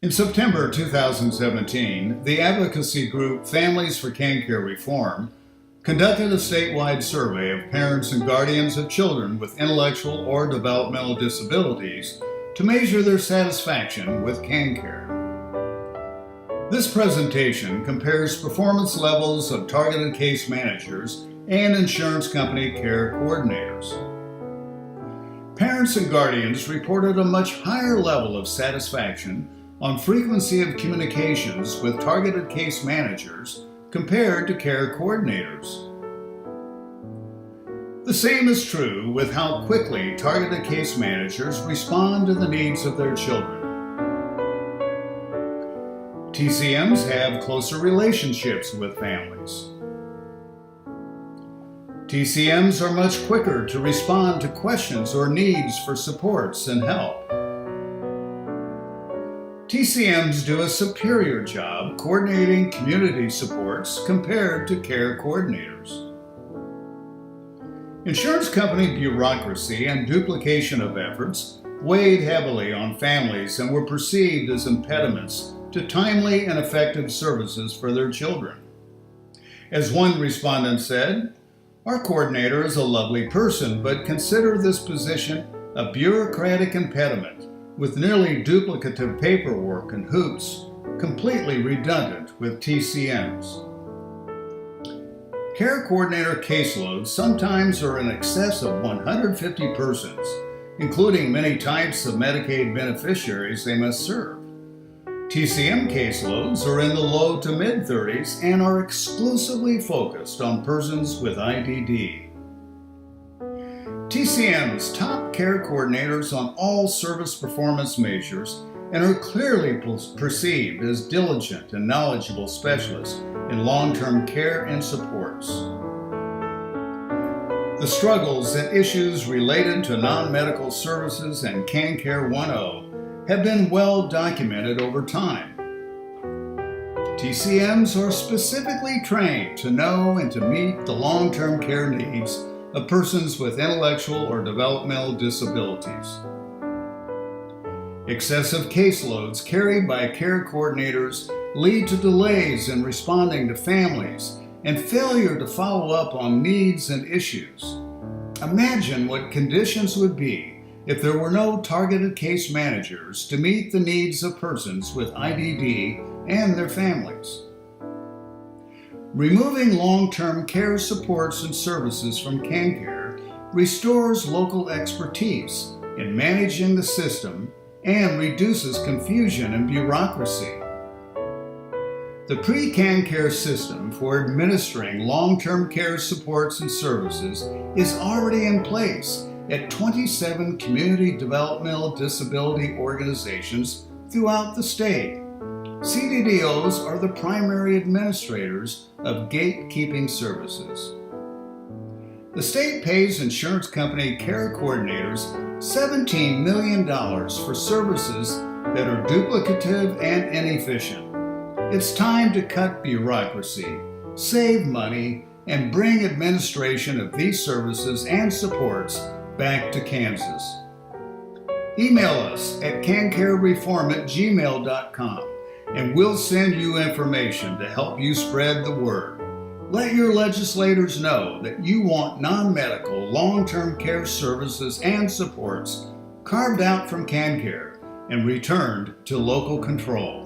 In September 2017, the advocacy group Families for KanCare Reform conducted a statewide survey of parents and guardians of children with intellectual or developmental disabilities to measure their satisfaction with KanCare. This presentation compares performance levels of targeted case managers and insurance company care coordinators. Parents and guardians reported a much higher level of satisfaction on frequency of communications with targeted case managers compared to care coordinators. The same is true with how quickly targeted case managers respond to the needs of their children. TCMs have closer relationships with families. TCMs are much quicker to respond to questions or needs for supports and help. TCMs do a superior job coordinating community supports compared to care coordinators. Insurance company bureaucracy and duplication of efforts weighed heavily on families and were perceived as impediments to timely and effective services for their children. As one respondent said, "Our coordinator is a lovely person, but consider this position a bureaucratic impediment with nearly duplicative paperwork and hoops, completely redundant with TCMs." Care coordinator caseloads sometimes are in excess of 150 persons, including many types of Medicaid beneficiaries they must serve. TCM caseloads are in the low to mid-30s and are exclusively focused on persons with IDD. TCMs top care coordinators on all service performance measures and are clearly perceived as diligent and knowledgeable specialists in long-term care and supports. The struggles and issues related to non-medical services and KanCare 1.0 have been well documented over time. TCMs are specifically trained to know and to meet the long-term care needs of persons with intellectual or developmental disabilities. Excessive caseloads carried by care coordinators lead to delays in responding to families and failure to follow up on needs and issues. Imagine what conditions would be if there were no targeted case managers to meet the needs of persons with IDD and their families. Removing long-term care supports and services from KanCare restores local expertise in managing the system and reduces confusion and bureaucracy. The pre-KanCare system for administering long-term care supports and services is already in place at 27 community developmental disability organizations throughout the state. CDDOs are the primary administrators of gatekeeping services. The state pays insurance company care coordinators $17 million for services that are duplicative and inefficient. It's time to cut bureaucracy, save money, and bring administration of these services and supports back to Kansas. Email us at kancarereform@gmail.com and we'll send you information to help you spread the word. Let your legislators know that you want non-medical long-term care services and supports carved out from KanCare and returned to local control.